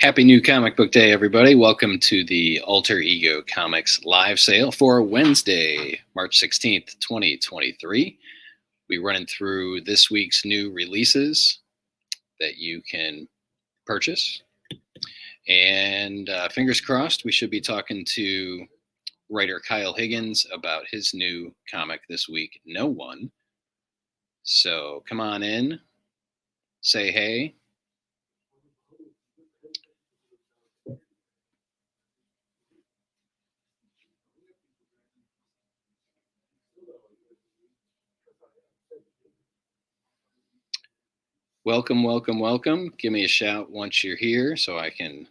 Happy New Comic Book Day, everybody. Welcome to the Alter Ego Comics live sale for Wednesday, March 16th, 2023. We're running through this week's new releases that you can purchase. And fingers crossed, we should be talking to writer Kyle Higgins about his new comic this week, No One. So come on in, say hey. Welcome, welcome, welcome. Give me a shout once you're here so I can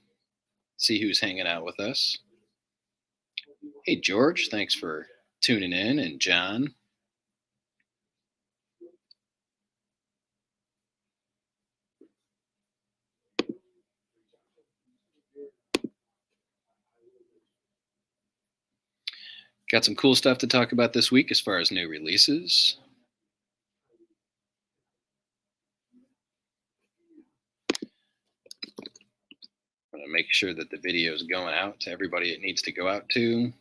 see who's hanging out with us. Hey, George, thanks for tuning in, and John. Got some cool stuff to talk about this week as far as new releases. I'm going to make sure that the video is going out to everybody it needs to go out to.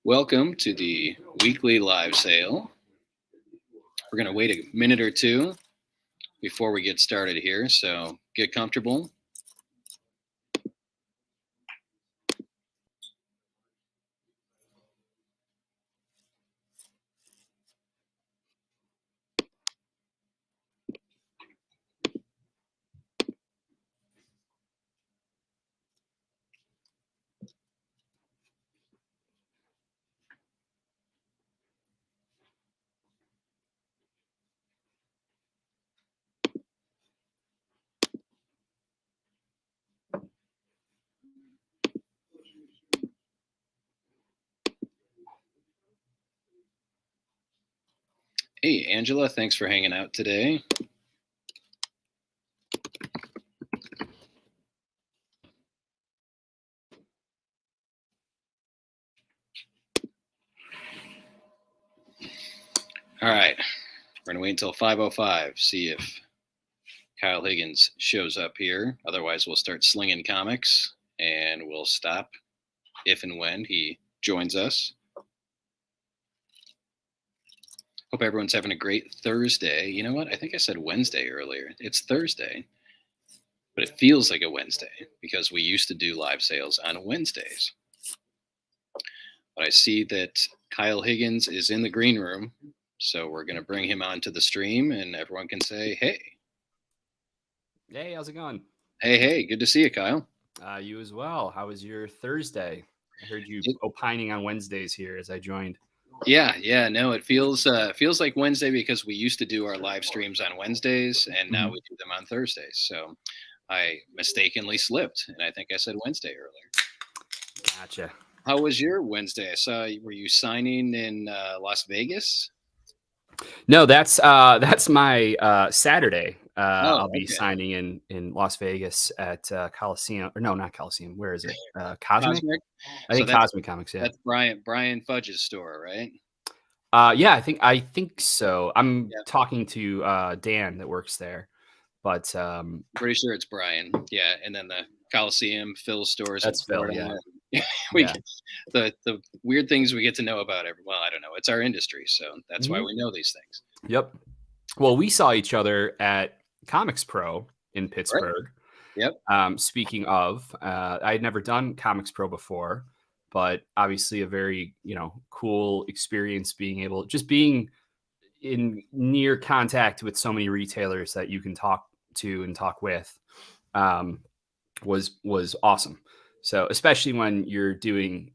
Welcome to the weekly live sale. We're going to wait a minute or two before we get started here, so get comfortable. Hey, Angela, thanks for hanging out today. All right, we're going to wait until 5:05, see if Kyle Higgins shows up here. Otherwise, we'll start slinging comics, and we'll stop if and when he joins us. Hope everyone's having a great Thursday. You know what? I think I said Wednesday earlier. It's Thursday, but it feels like a Wednesday because we used to do live sales on Wednesdays. But I see that Kyle Higgins is in the green room, so we're going to bring him onto the stream, and everyone can say, hey. Hey, how's it going? Hey, good to see you, Kyle. You as well. How was your Thursday? I heard you opining on Wednesdays here as I joined. Yeah. No, it feels like Wednesday because we used to do our live streams on Wednesdays, and now we do them on Thursdays. So I mistakenly slipped, and I think I said Wednesday earlier. Gotcha. How was your Wednesday? I saw. Were you signing in Las Vegas? No, that's my Saturday. I'll be signing in Las Vegas at Coliseum. Or no, not Coliseum. Where is it? Cosmic? I think Cosmic Comics. Yeah, that's Brian Fudge's store, right? Yeah, I think so. I'm talking to Dan that works there, but pretty sure it's Brian. Yeah, and then the Coliseum, Phil's stores. That's Phil. Yeah. Get the weird things we get to know about everyone. Well, I don't know. It's our industry, so that's why we know these things. Yep. Well, we saw each other at Comics Pro in Pittsburgh. Right. Yep. Speaking of, I had never done Comics Pro before, but obviously a very, cool experience being in near contact with so many retailers that you can talk to and talk with was awesome. So especially when you're doing,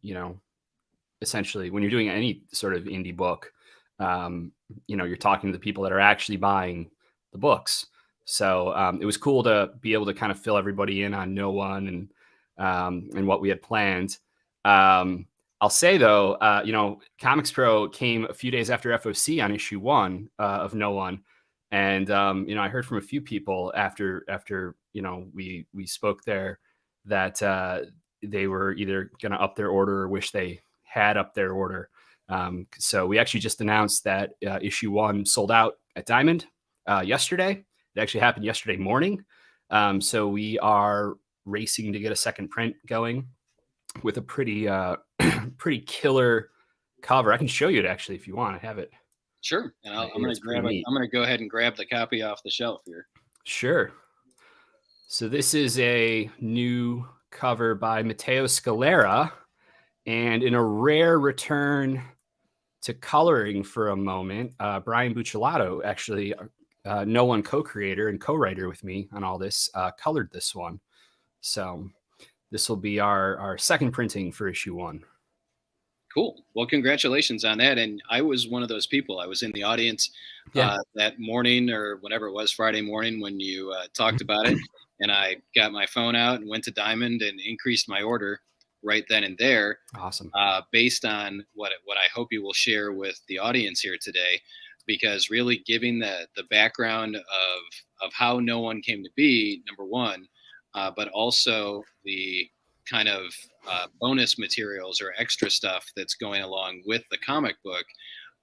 essentially when you're doing any sort of indie book, you're talking to the people that are actually buying the books. So it was cool to be able to kind of fill everybody in on No One and what we had planned. I'll say though, Comics Pro came a few days after FOC on issue 1 of No One, and I heard from a few people after we spoke there that they were either going to up their order or wish they had up their order. So we actually just announced that issue 1 sold out at Diamond yesterday. It actually happened yesterday morning. So we are racing to get a second print going with a pretty pretty killer cover. I can show you it actually if you want. I have it. Sure. And I'm going to go ahead and grab the copy off the shelf here. Sure. So this is a new cover by Matteo Scalera, and in a rare return to coloring for a moment, Brian Buccellato, actually No One co-creator and co-writer with me on all this, colored this one. So this will be our second printing for issue 1. Cool. Well, congratulations on that. And I was one of those people. I was in the audience that morning or whenever it was, Friday morning, when you talked about it. And I got my phone out and went to Diamond and increased my order right then and there. Awesome. Based on what I hope you will share with the audience here today, because really giving the background of how No One came to be, number one, but also the kind of bonus materials or extra stuff that's going along with the comic book,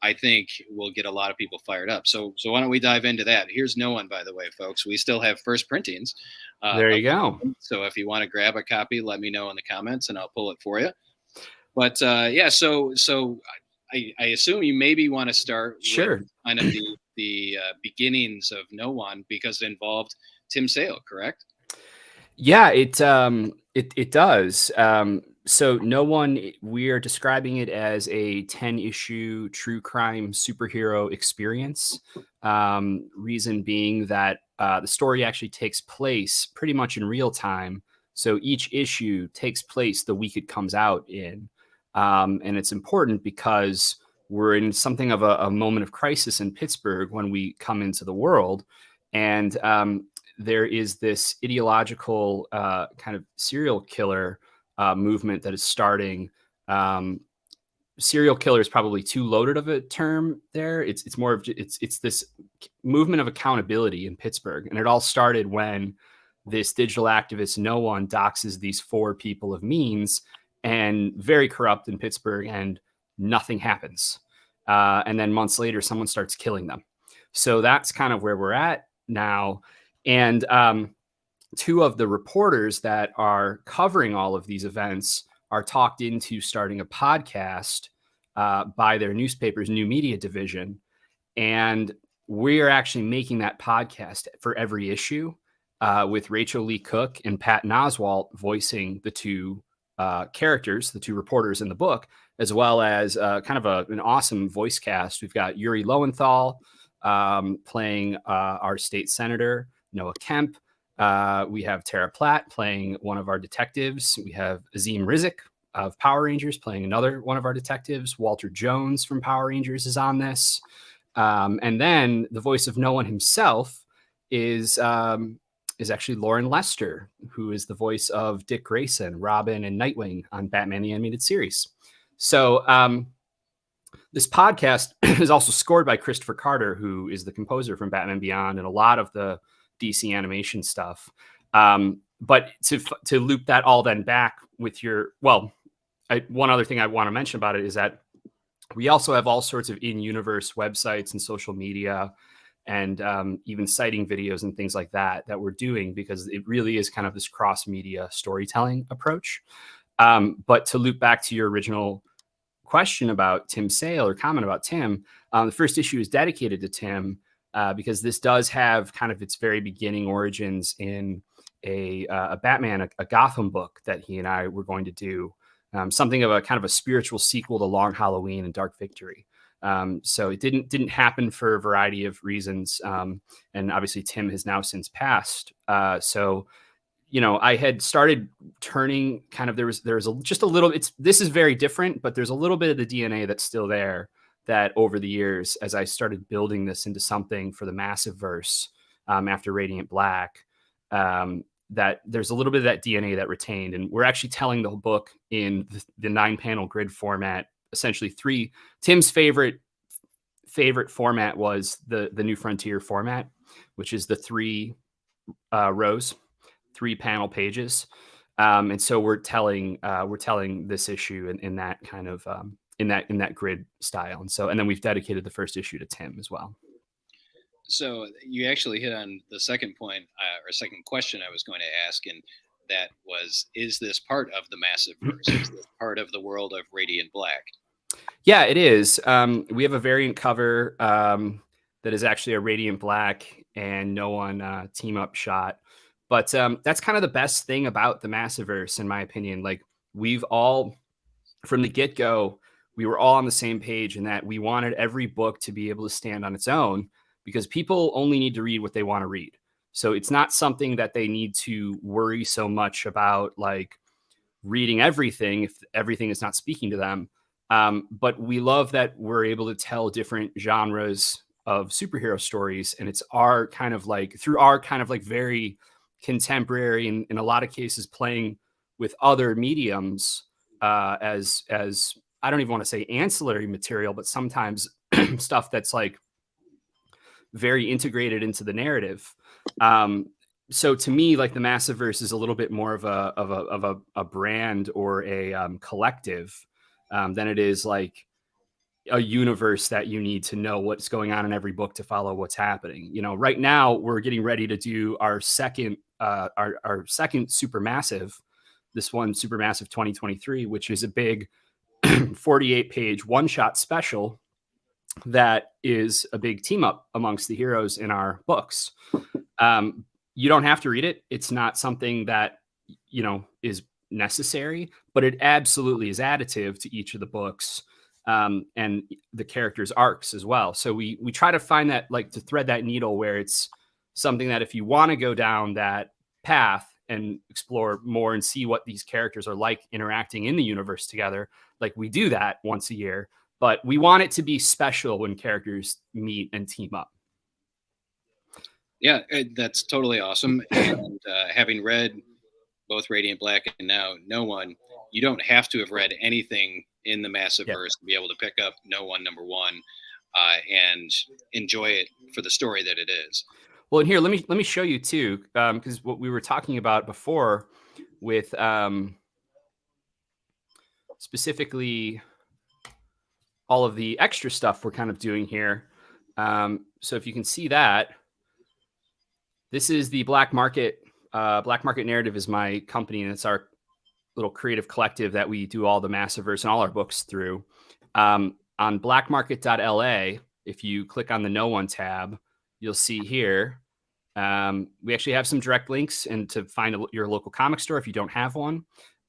I think will get a lot of people fired up. So why don't we dive into that? Here's No One, by the way, folks. We still have first printings. There you go. So if you want to grab a copy, let me know in the comments and I'll pull it for you. But so I assume you maybe want to start with kind of the beginnings of No One, because it involved Tim Sale, correct? Yeah, it does. So No One, we are describing it as a 10-issue true crime superhero experience. Reason being that the story actually takes place pretty much in real time. So each issue takes place the week it comes out in. And it's important because we're in something of a moment of crisis in Pittsburgh when we come into the world. And there is this ideological kind of serial killer movement that is starting. Serial killer is probably too loaded of a term there. It's more of it's this movement of accountability in Pittsburgh, and it all started when this digital activist No One doxes these 4 people of means and very corrupt in Pittsburgh, and nothing happens. And then months later, someone starts killing them. So that's kind of where we're at now. And 2 of the reporters that are covering all of these events are talked into starting a podcast by their newspaper's new media division. And we are actually making that podcast for every issue with Rachel Lee Cook and Pat Oswalt voicing the 2 characters, the 2 reporters in the book, as well as kind of an awesome voice cast. We've got Yuri Lowenthal playing our state senator, Noah Kemp. We have Tara Platt playing one of our detectives. We have Azim Rizik of Power Rangers playing another one of our detectives. Walter Jones from Power Rangers is on this. And then the voice of No One himself is actually Lauren Lester, who is the voice of Dick Grayson, Robin, and Nightwing on Batman the Animated Series. So this podcast is also scored by Christopher Carter, who is the composer from Batman Beyond and a lot of the DC animation stuff. But to loop that all then back with one other thing I want to mention about it is that we also have all sorts of in-universe websites and social media and even citing videos and things like that we're doing, because it really is kind of this cross-media storytelling approach. But to loop back to your original question about Tim Sale or comment about Tim, the first issue is dedicated to Tim because this does have kind of its very beginning origins in a Batman, a Gotham book that he and I were going to do, something of a kind of a spiritual sequel to Long Halloween and Dark Victory. So it didn't happen for a variety of reasons. And obviously Tim has now since passed. So, I had started turning kind of, there's just a little, this is very different, but there's a little bit of the DNA that's still there that over the years, as I started building this into something for the Massive Verse, after Radiant Black. That there's a little bit of that DNA that retained, and we're actually telling the book in the 9-panel grid format. Essentially, three. Tim's favorite format was the New Frontier format, which is the 3 rows, 3-panel pages, and so we're telling this issue in that kind of in that grid style, and then we've dedicated the first issue to Tim as well. So you actually hit on the second point or second question I was going to ask, and that was, is this part of the massive verse? Is this part of the world of Radiant Black? Yeah, it is. We have a variant cover that is actually a Radiant Black and No One team up shot. But that's kind of the best thing about the Massiverse, in my opinion. Like, we've all, from the get-go, we were all on the same page in that we wanted every book to be able to stand on its own, because people only need to read what they want to read. So it's not something that they need to worry so much about, like, reading everything if everything is not speaking to them. But we love that we're able to tell different genres of superhero stories, and it's our kind of like, through our kind of like very contemporary and in a lot of cases playing with other mediums as I don't even want to say ancillary material, but sometimes stuff that's like very integrated into the narrative. So to me, like, the Massiverse is a little bit more of a brand or a collective than it is like a universe that you need to know what's going on in every book to follow what's happening. You know, right now we're getting ready to do our second Supermassive, this one Supermassive 2023, which is a big 48-page one-shot special that is a big team up amongst the heroes in our books. You don't have to read it. It's not something that, you know, is necessary, but it absolutely is additive to each of the books and the characters' arcs as well. So we try to find that, like, to thread that needle where it's something that if you want to go down that path and explore more and see what these characters are like interacting in the universe together, like, we do that once a year, but we want it to be special when characters meet and team up. Yeah, that's totally awesome. And having read both Radiant Black and now No One, you don't have to have read anything in the Massiverse to be able to pick up No One #1 and enjoy it for the story that it is. Well, and here, let me show you too, because what we were talking about before with specifically all of the extra stuff we're kind of doing here. So if you can see that, this is the Black Market. Black Market Narrative is my company, and it's our little creative collective that we do all the Massiverse and all our books through. On blackmarket.la, if you click on the No One tab, you'll see here, we actually have some direct links and to find your local comic store if you don't have one.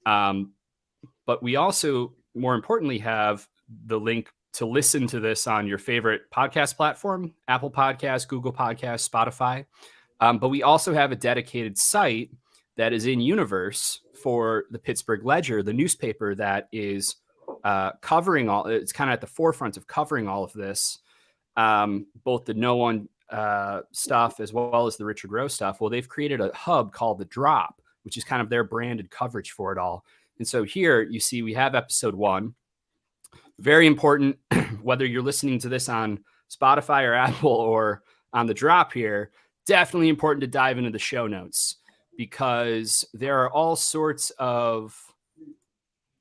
But we also, more importantly, have the link to listen to this on your favorite podcast platform, Apple Podcasts, Google Podcasts, Spotify. But we also have a dedicated site that is in universe for the Pittsburgh Ledger, the newspaper that is covering all. It's kind of at the forefront of covering all of this, both the No One stuff as well as the Richard Rowe stuff. Well, they've created a hub called The Drop, which is kind of their branded coverage for it all. And so here you see we have episode 1. Very important, whether you're listening to this on Spotify or Apple or on The Drop here, definitely important to dive into the show notes, because there are all sorts of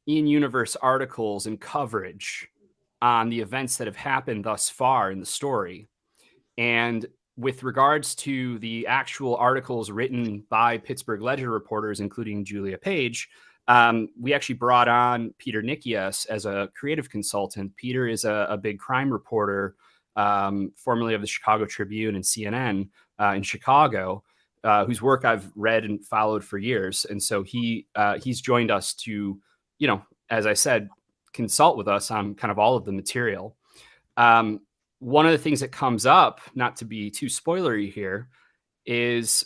in-universe articles and coverage on the events that have happened thus far in the story. And with regards to the actual articles written by Pittsburgh Ledger reporters, including Julia Page, we actually brought on Peter Nikias as a creative consultant. Peter is a big crime reporter, formerly of the Chicago Tribune and CNN in Chicago, whose work I've read and followed for years. And so he's joined us to, you know, as I said, consult with us on kind of all of the material. One of the things that comes up, not to be too spoilery here, is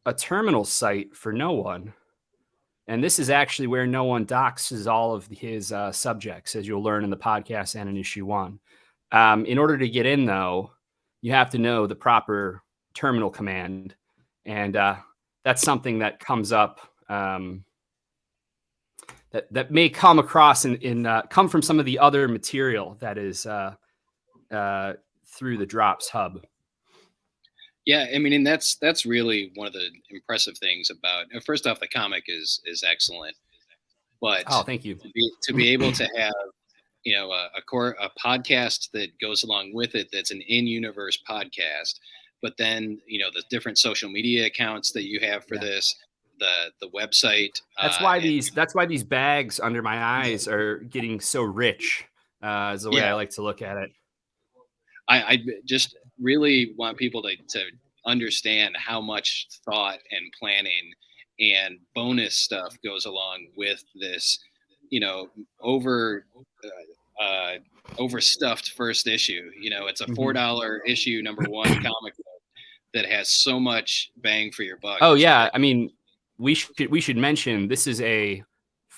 a terminal site for No One. And this is actually where No One doxes all of his subjects, as you'll learn in the podcast and in issue 1. In order to get in, though, you have to know the proper terminal command, and that's something that comes up. That may come across come from some of the other material that is through the Drops hub. Yeah, I mean, and that's really one of the impressive things about. First off, the comic is excellent, but Oh, thank you. To be able to have a podcast that goes along with it, that's an in-universe podcast, but then the different social media accounts that you have for this, the website. That's why these bags under my eyes are getting so rich. Is the way I like to look at it. I just really want people to understand how much thought and planning and bonus stuff goes along with this, overstuffed first issue. It's a $4 issue #1 comic book that has so much bang for your buck. Oh yeah, I mean, we should mention this is a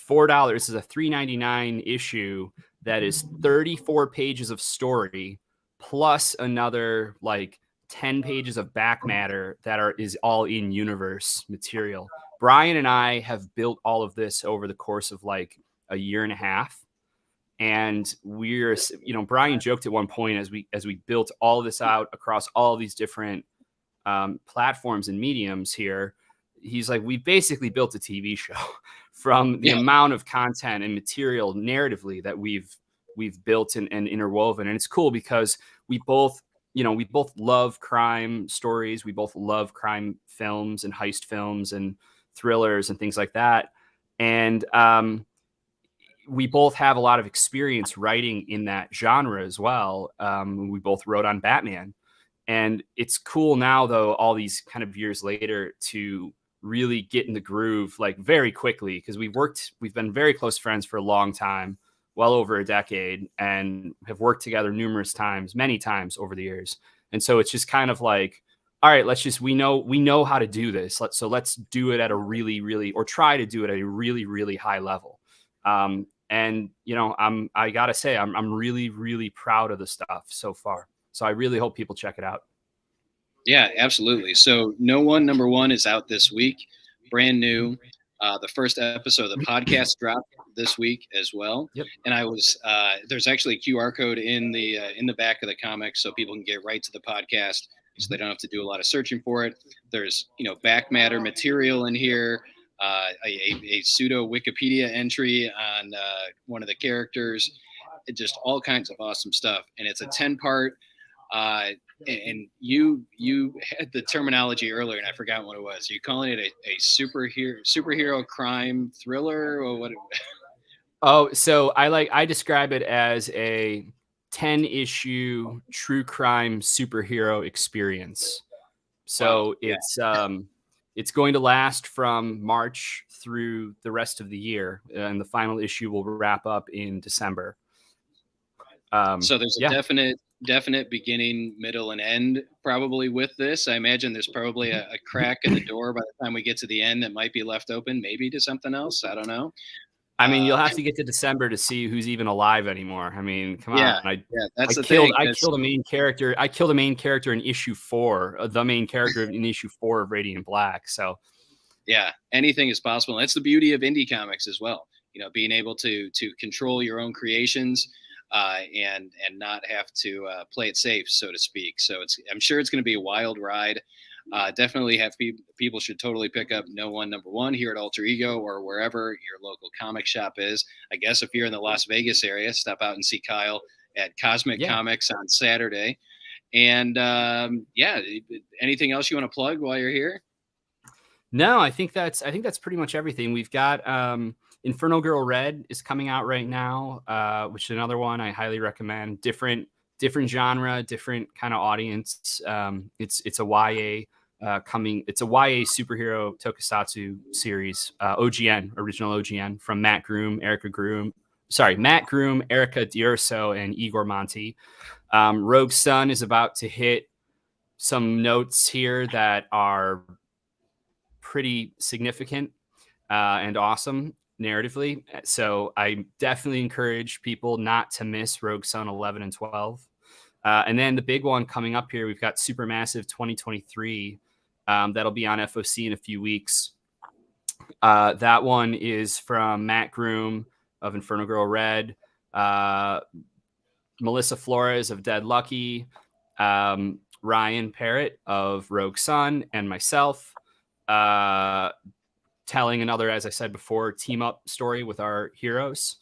$4. This is a $3.99 issue that is 34 pages of story plus another like 10 pages of back matter that is all in universe material. Brian and I have built all of this over the course of like a year and a half. And Brian joked at one point as we built all of this out across all these different platforms and mediums here, he's like, we basically built a TV show from the amount of content and material narratively that we've built and interwoven. And it's cool because we both love crime stories. We both love crime films and heist films and thrillers and things like that. And we both have a lot of experience writing in that genre as well. We both wrote on Batman. And it's cool now, though, all these kind of years later, to really get in the groove like very quickly, because we've been very close friends for a long time, well over a decade, and have worked together many times over the years. And so it's just kind of like, all right, we know how to do this. Let's do it at a really, really, or try to do it at a really, really high level. And I gotta say, I'm really, really proud of the stuff so far. So I really hope people check it out. Yeah, absolutely. So No One #1 is out this week, brand new. The first episode of the podcast dropped this week as well. Yep. And there's actually a QR code in the back of the comic, so people can get right to the podcast, so they don't have to do a lot of searching for it. There's back matter material in here, a pseudo Wikipedia entry on one of the characters, just all kinds of awesome stuff. And it's a 10-part. And you had the terminology earlier, and I forgot what it was. Are you calling it a superhero crime thriller, or what? Oh, so I describe it as a 10-issue true crime superhero experience. So it's going to last from March through the rest of the year, and the final issue will wrap up in December. So there's a definite beginning, middle, and end probably with this. I imagine there's probably a crack in the door by the time we get to the end that might be left open, maybe to something else. I don't know. I mean, you'll have to get to December to see who's even alive anymore. I mean, come on. That's the thing. I killed a main character. I killed a main character in issue 4, the main character in issue 4 of Radiant Black. So yeah, anything is possible. That's the beauty of indie comics as well. Being able to control your own creations. And not have to play it safe, so to speak. So I'm sure it's going to be a wild ride. Definitely people should totally pick up No One #1 here at Alter Ego or wherever your local comic shop is. I guess if you're in the Las Vegas area, stop out and see Kyle at Cosmic Comics on Saturday. And anything else you want to plug while you're here? No, I think that's pretty much everything. We've got Inferno Girl Red is coming out right now, which is another one I highly recommend. Different genre, different kind of audience. It's a YA it's a YA superhero tokusatsu series, original OGN from Matt Groom, Erica D'Urso, and Igor Monti. Rogue Sun is about to hit some notes here that are pretty significant and awesome narratively. So I definitely encourage people not to miss Rogue Sun 11 and 12. And then the big one coming up here, we've got Supermassive 2023. That'll be on FOC in a few weeks. That one is from Matt Groom of Inferno Girl Red, Melissa Flores of Dead Lucky, Ryan Parrott of Rogue Sun, and myself, telling another, as I said before, team up story with our heroes.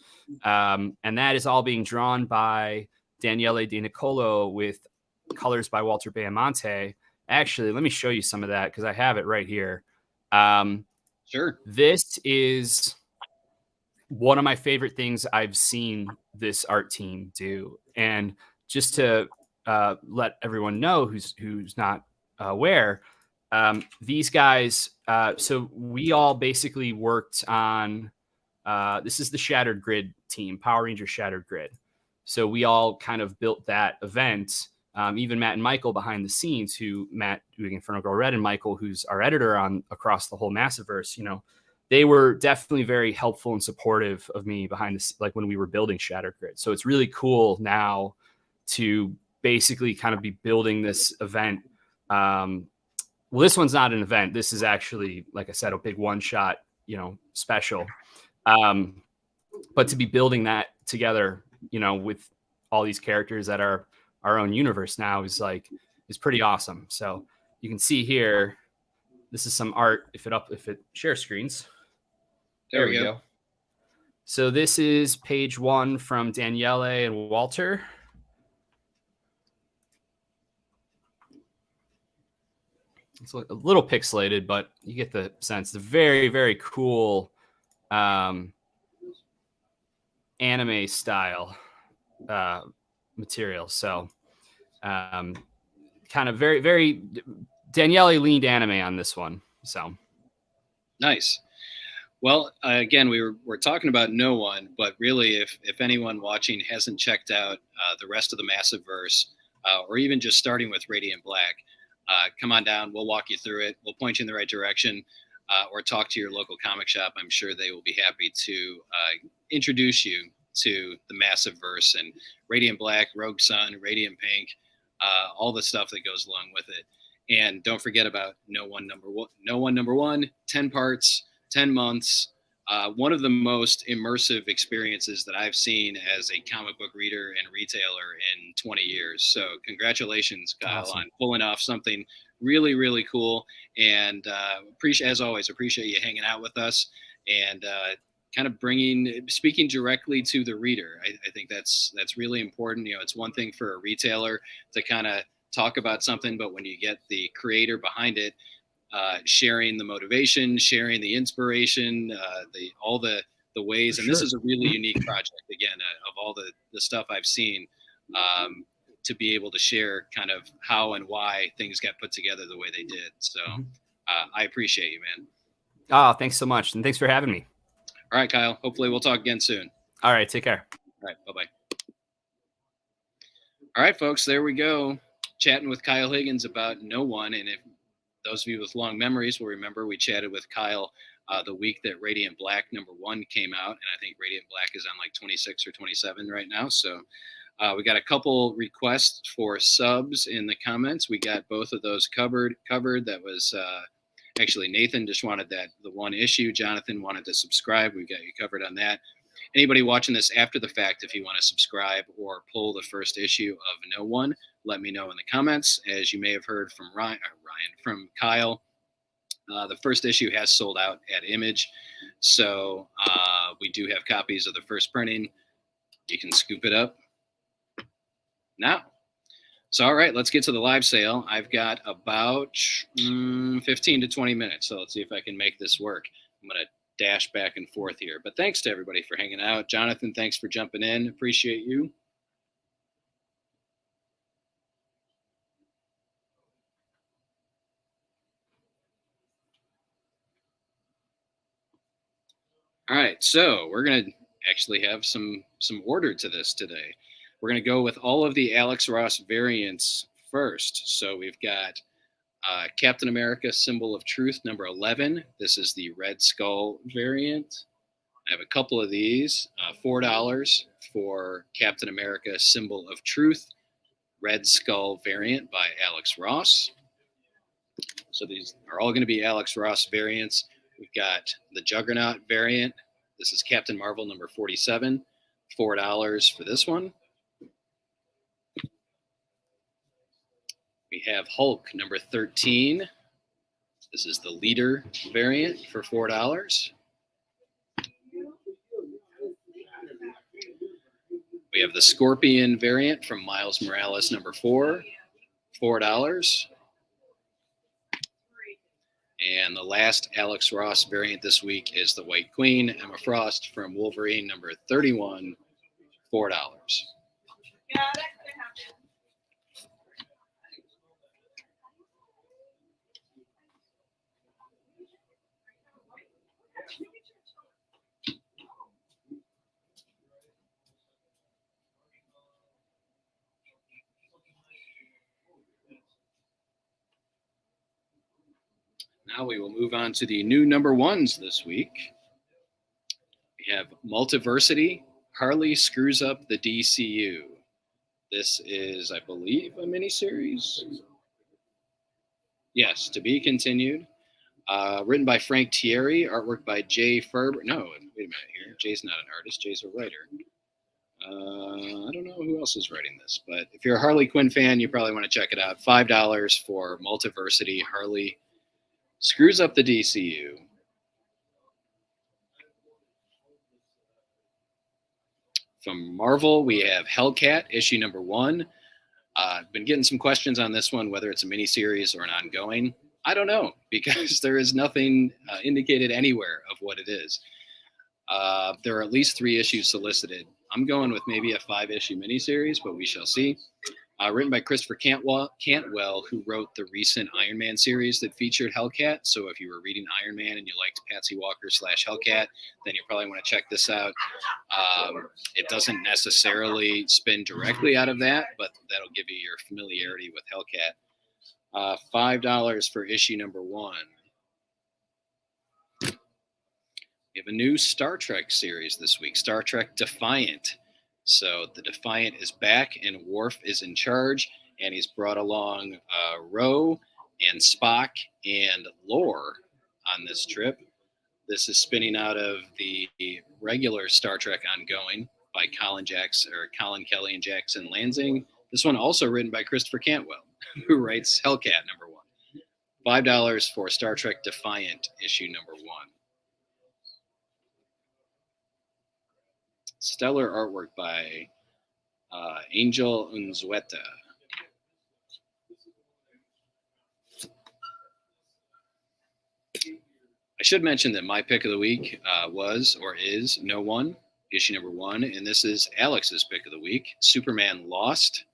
And that is all being drawn by Daniele Di Nicolo with colors by Walter Bayamonte. Actually, let me show you some of that because I have it right here. Sure. This is one of my favorite things I've seen this art team do. And just to let everyone know who's not aware, these guys, so we all basically worked on, this is the Shattered Grid team, Power Rangers Shattered Grid. So we all kind of built that event. Even Matt and Michael behind the scenes, Matt doing Inferno Girl Red and Michael, who's our editor on across the whole Massiverse, they were definitely very helpful and supportive of me behind this, like when we were building Shattered Grid. So it's really cool now to basically kind of be building this event. Well, this one's not an event. This is actually, like I said, a big one-shot, special. But to be building that together, with all these characters that are our own universe now is pretty awesome. So you can see here, this is some art. If it share screens. There we go. So this is page 1 from Daniele and Walter. It's a little pixelated, but you get the sense. It's a very, very cool anime style material. So kind of very, very Daniele leaned anime on this one. So nice. Well, again, we're talking about No One, but really, if anyone watching hasn't checked out the rest of the Massiverse, or even just starting with Radiant Black, come on down. We'll walk you through it. We'll point you in the right direction, or talk to your local comic shop. I'm sure they will be happy to introduce you to the Massiverse and Radiant Black, Rogue Sun, Radiant Pink, all the stuff that goes along with it. And don't forget about No One Number One. No One Number One, 10 parts. 10 months, one of the most immersive experiences that I've seen as a comic book reader and retailer in 20 years. So congratulations, Kyle, awesome. on pulling off something really, really cool. And as always, appreciate you hanging out with us and kind of speaking directly to the reader. I think that's really important. It's one thing for a retailer to kind of talk about something, but when you get the creator behind it, sharing the motivation, sharing the inspiration, all the ways. For and sure. This is a really unique project, again, of all the stuff I've seen, to be able to share kind of how and why things got put together the way they did. So I appreciate you, man. Oh, thanks so much. And thanks for having me. All right, Kyle. Hopefully we'll talk again soon. All right. Take care. All right. Bye-bye. All right, folks, there we go. Chatting with Kyle Higgins about No One. And if those of you with long memories will remember, we chatted with Kyle the week that Radiant Black #1 came out. And I think Radiant Black is on like 26 or 27 right now. So we got a couple requests for subs in the comments. We got both of those covered. That was actually Nathan just wanted the one issue. Jonathan wanted to subscribe. We got you covered on that. Anybody watching this after the fact, if you want to subscribe or pull the first issue of No One, let me know in the comments. As you may have heard from from Kyle, the first issue has sold out at Image. So we do have copies of the first printing. You can scoop it up now. So, all right, let's get to the live sale. I've got about 15 to 20 minutes. So let's see if I can make this work. I'm going to dash back and forth here. But thanks to everybody for hanging out. Jonathan, thanks for jumping in. Appreciate you. All right, so we're going to actually have some order to this today. We're going to go with all of the Alex Ross variants first. So we've got Captain America Symbol of Truth #11. This is the Red Skull variant. I have a couple of these, $4 for Captain America Symbol of Truth. Red Skull variant by Alex Ross. So these are all going to be Alex Ross variants. We've got the Juggernaut variant. This is Captain Marvel number 47, $4 for this one. We have Hulk number 13. This is the Leader variant for $4. We have the Scorpion variant from Miles Morales number 4, $4. And the last Alex Ross variant this week is the White Queen, Emma Frost from Wolverine number 31, $4. Yeah, that could happen. Now we will move on to the new number ones this week. We have Multiversity, Harley Screws Up the DCU. This is, I believe, a miniseries. Yes, to be continued. Written by Frank Thierry, artwork by Jay Ferber. No, wait a minute here. Jay's not an artist. Jay's a writer. I don't know who else is writing this, but if you're a Harley Quinn fan, you probably want to check it out. $5 for Multiversity, Harley Screws Up the DCU. From Marvel, we have Hellcat, issue number 1. I've been getting some questions on this one, whether it's a miniseries or an ongoing. I don't know, because there is nothing indicated anywhere of what it is. There are at least 3 issues solicited. I'm going with maybe a 5-issue miniseries, but we shall see. Written by Christopher Cantwell, who wrote the recent Iron Man series that featured Hellcat. So if you were reading Iron Man and you liked Patsy Walker / Hellcat, then you probably want to check this out. It doesn't necessarily spin directly out of that, but that'll give you your familiarity with Hellcat. $5 for issue number 1. We have a new Star Trek series this week, Star Trek Defiant. So the Defiant is back, and Worf is in charge, and he's brought along Ro and Spock and Lore on this trip. This is spinning out of the regular Star Trek ongoing by Colin Kelly and Jackson Lansing. This one also written by Christopher Cantwell, who writes Hellcat number 1. $5 for Star Trek Defiant issue number 1. Stellar artwork by Angel Unzueta. I should mention that my pick of the week was or is No One, issue number 1, and this is Alex's pick of the week, Superman Lost,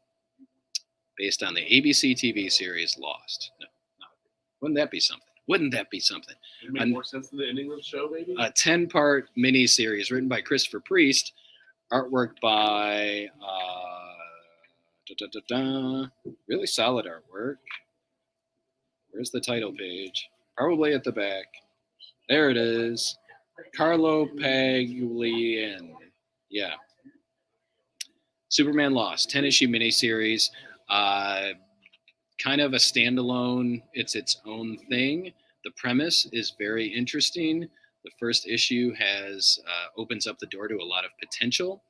based on the ABC TV series Lost. No. Wouldn't that be something? It'd make more sense than the ending of the show, maybe? A 10-part miniseries written by Christopher Priest, artwork by really solid artwork. Where's the title page? Probably at the back. There it is. Carlo Paglian. Yeah. Superman Lost, 10-issue miniseries. Kind of a standalone. It's its own thing. The premise is very interesting. The first issue opens up the door to a lot of potential,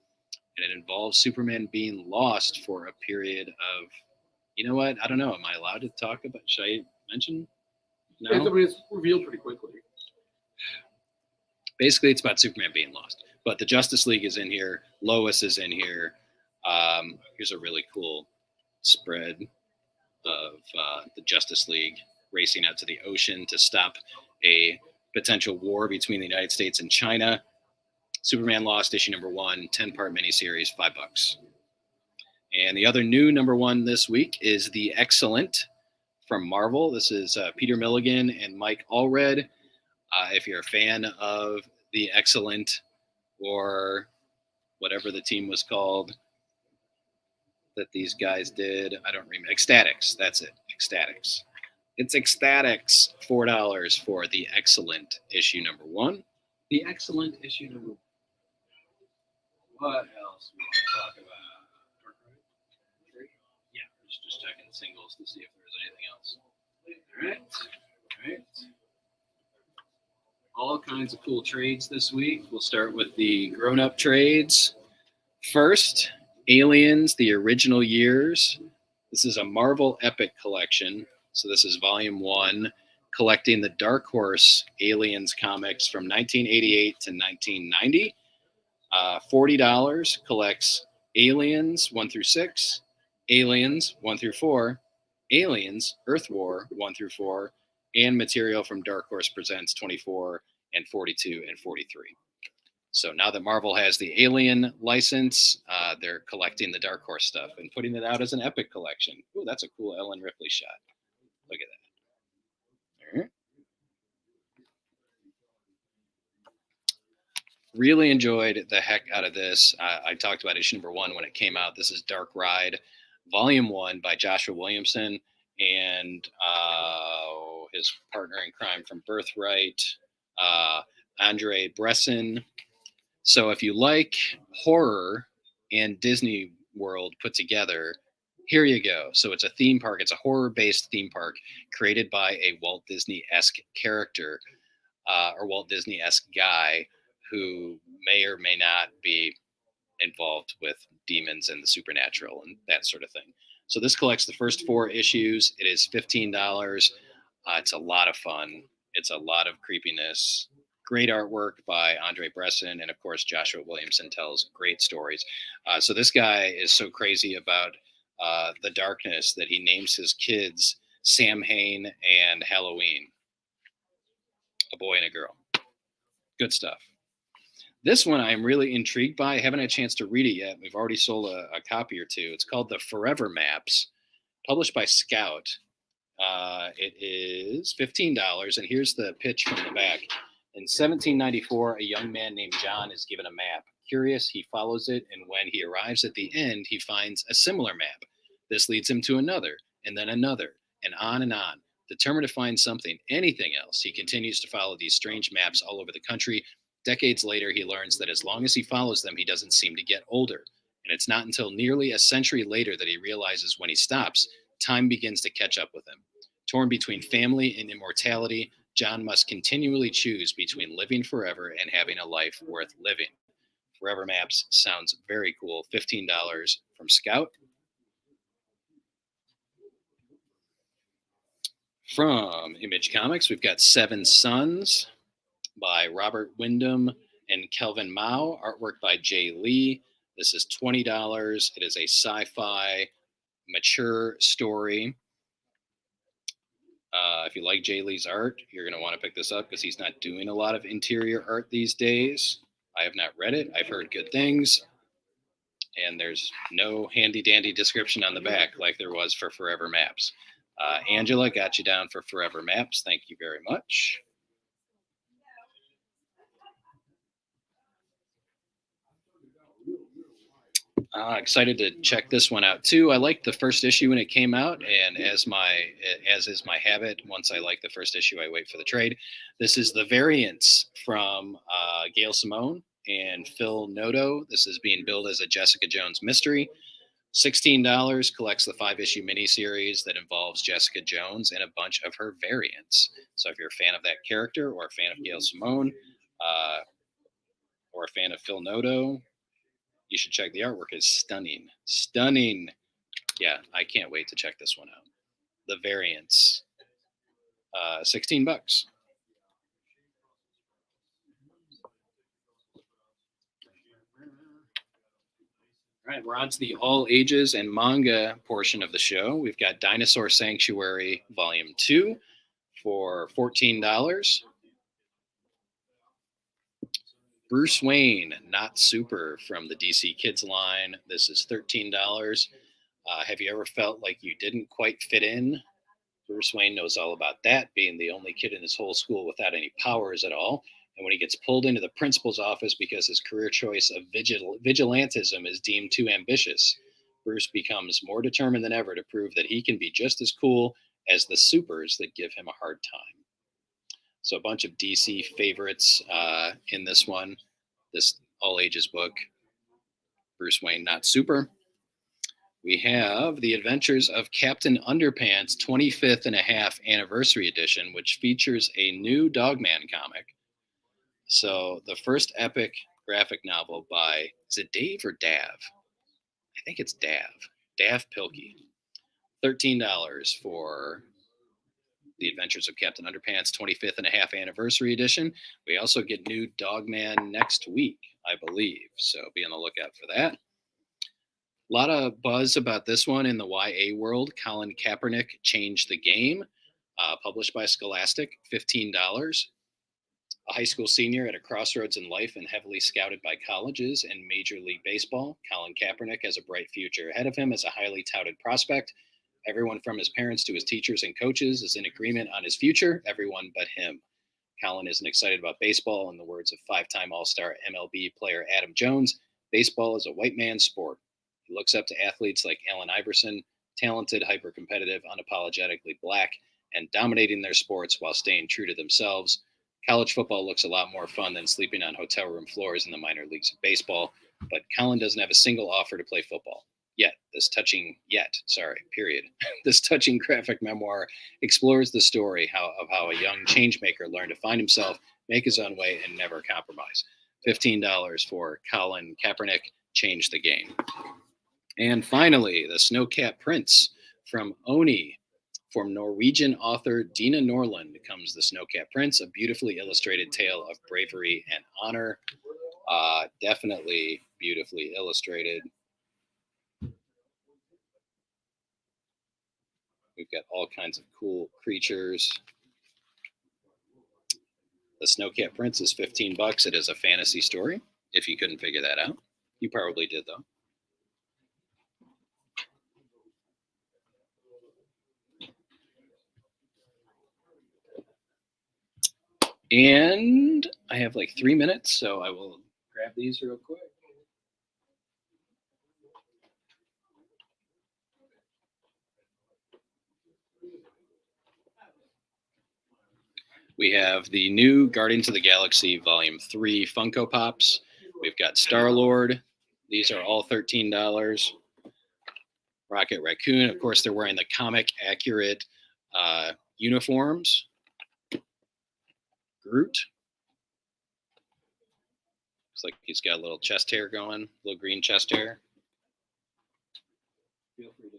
and it involves Superman being lost for a period of, you know what? I don't know. Am I allowed to talk about? Should I mention? No. I mean, it's revealed pretty quickly. Basically, it's about Superman being lost. But the Justice League is in here. Lois is in here. Here's a really cool spread of the Justice League racing out to the ocean to stop a potential war between the United States and China. Superman Lost, issue number 1, 10-part miniseries, $5. And the other new number 1 this week is The Excellent from Marvel. This is Peter Milligan and Mike Allred. If you're a fan of The Excellent or whatever the team was called that these guys did, I don't remember. Ecstatics, that's it. Ecstatics. It's Ecstatics, $4 for The Excellent issue number 1. The Excellent issue number 1. What else we want to talk about? Yeah. Just checking singles to see if there's anything else. All right. All right. All kinds of cool trades this week. We'll start with the grown-up trades. First, Aliens, the Original Years. This is a Marvel Epic collection. So this is volume 1, collecting the Dark Horse Aliens comics from 1988 to 1990. $40 collects Aliens 1 through 6, Aliens 1 through 4, Aliens Earth War 1 through 4, and material from Dark Horse Presents 24 and 42 and 43. So now that Marvel has the Alien license, they're collecting the Dark Horse stuff and putting it out as an Epic collection. Ooh, that's a cool Ellen Ripley shot. Look at that. All right. Really enjoyed the heck out of this. I talked about issue number 1 when it came out. This is Dark Ride, volume 1 by Joshua Williamson and his partner in crime from Birthright, Andre Bresson. So if you like horror and Disney World put together, here you go. So it's a theme park. It's a horror-based theme park created by a Walt Disney-esque character or Walt Disney-esque guy who may or may not be involved with demons and the supernatural and that sort of thing. So this collects the first 4 issues. It is $15. It's a lot of fun. It's a lot of creepiness. Great artwork by Andre Bresson, and of course Joshua Williamson tells great stories. So this guy is so crazy about the darkness that he names his kids Samhain and Halloween. A boy and a girl. Good stuff. This one I'm really intrigued by. I haven't had a chance to read it yet. We've already sold a copy or 2. It's called The Forever Maps, published by Scout. It is $15, and here's the pitch from the back. In 1794, a young man named John is given a map. Curious, he follows it, and when he arrives at the end, he finds a similar map. This leads him to another, and then another, and on and on. Determined to find something, anything else, he continues to follow these strange maps all over the country. Decades later, he learns that as long as he follows them, he doesn't seem to get older. And it's not until nearly a century later that he realizes when he stops, time begins to catch up with him. Torn between family and immortality, John must continually choose between living forever and having a life worth living. Forever Maps sounds very cool. $15 from Scout. From Image Comics, we've got Seven Sons by Robert Wyndham and Kelvin Mao. Artwork by Jay Lee. This is $20. It is a sci-fi mature story. If you like Jay Lee's art, you're going to want to pick this up because he's not doing a lot of interior art these days. I have not read it. I've heard good things. And there's no handy-dandy description on the back like there was for Forever Maps. Angela got you down for Forever Maps. Thank you very much. Excited to check this one out too. I liked the first issue when it came out, and as is my habit, once I like the first issue, I wait for the trade. This is The Variants from Gail Simone and Phil Noto. This is being billed as a Jessica Jones mystery. $16 collects the 5-issue miniseries that involves Jessica Jones and a bunch of her variants. So if you're a fan of that character, or a fan of Gail Simone, or a fan of Phil Noto, you should check. The artwork is stunning. Stunning. Yeah, I can't wait to check this one out. The Variants. $16. All right, we're on to the all ages and manga portion of the show. We've got Dinosaur Sanctuary Volume 2 for $14. Bruce Wayne, Not Super from the DC Kids line. This is $13. Have you ever felt like you didn't quite fit in? Bruce Wayne knows all about that, being the only kid in his whole school without any powers at all. And when he gets pulled into the principal's office because his career choice of vigilantism is deemed too ambitious, Bruce becomes more determined than ever to prove that he can be just as cool as the supers that give him a hard time. So a bunch of DC favorites in this one, this all ages book. Bruce Wayne, Not Super. we have The Adventures of Captain Underpants 25th and a half anniversary edition, which features a new Dogman comic. So the first epic graphic novel by, is it Dave or Dav? I think it's Dav Pilkey. $13 for The Adventures of Captain Underpants 25th and a half anniversary edition. We also get new Dogman next week, I believe. So be on the lookout for that. A lot of buzz about this one in the YA world. Colin Kaepernick Changed the Game, published by Scholastic, $15. A high school senior at a crossroads in life and heavily scouted by colleges and Major League Baseball, Colin Kaepernick has a bright future ahead of him as a highly touted prospect. Everyone from his parents to his teachers and coaches is in agreement on his future, everyone but him. Colin isn't excited about baseball. In the words of five-time All-Star MLB player Adam Jones, baseball is a white man's sport. He looks up to athletes like Allen Iverson, talented, hyper-competitive, unapologetically black, and dominating their sports while staying true to themselves. College football looks a lot more fun than sleeping on hotel room floors in the minor leagues of baseball, but Colin doesn't have a single offer to play football. This touching graphic memoir explores the story of how a young changemaker learned to find himself, make his own way, and never compromise. $15 for Colin Kaepernick Changed the Game. And finally, The Snowcat Prince from Oni. From Norwegian author Dina Norland comes The Snowcat Prince, a beautifully illustrated tale of bravery and honor. Definitely beautifully illustrated. We've got all kinds of cool creatures. The Snowcat Prince is $15. It is a fantasy story, if you couldn't figure that out. You probably did, though. And I have like 3 minutes, so I will grab these real quick. We have the new Guardians of the Galaxy Volume 3 Funko Pops. We've got Star-Lord. These are all $13. Rocket Raccoon. Of course, they're wearing the comic-accurate uniforms. Groot. Looks like he's got a little chest hair going, little green chest hair. Feel free to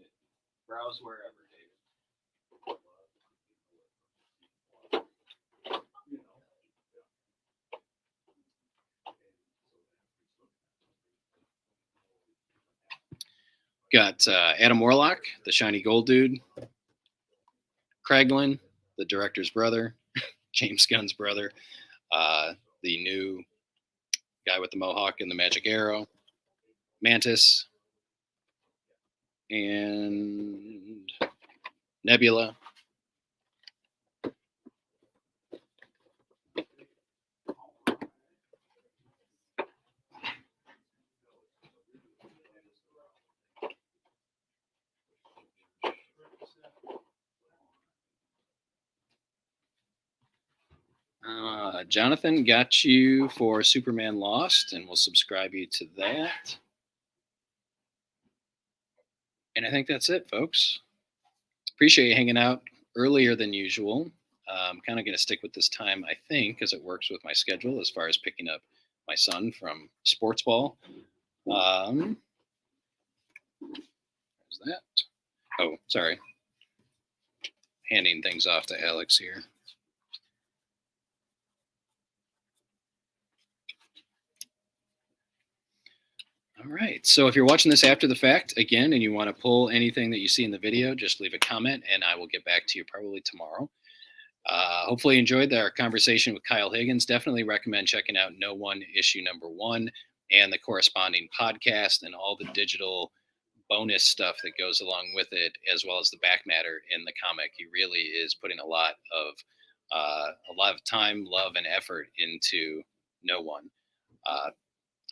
browse wherever, David. Got Adam Warlock, the shiny gold dude. Kraglin, the director's brother. James Gunn's brother. The new guy with the mohawk and the magic arrow. Mantis. And Nebula. Jonathan got you for Superman Lost, and we'll subscribe you to that. And I think that's it, folks. Appreciate you hanging out earlier than usual. I'm kind of going to stick with this time, I think, because it works with my schedule as far as picking up my son from sports ball. There's that. Oh, sorry. Handing things off to Alex here. All right, so if you're watching this after the fact, again, and you want to pull anything that you see in the video, just leave a comment, and I will get back to you probably tomorrow. Hopefully you enjoyed our conversation with Kyle Higgins. Definitely recommend checking out No One issue number 1 and the corresponding podcast and all the digital bonus stuff that goes along with it, as well as the back matter in the comic. He really is putting a lot of time, love, and effort into No One.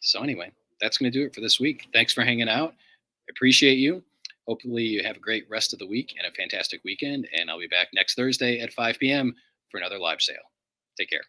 So anyway, that's going to do it for this week. Thanks for hanging out. I appreciate you. Hopefully you have a great rest of the week and a fantastic weekend. And I'll be back next Thursday at 5 p.m. for another live sale. Take care.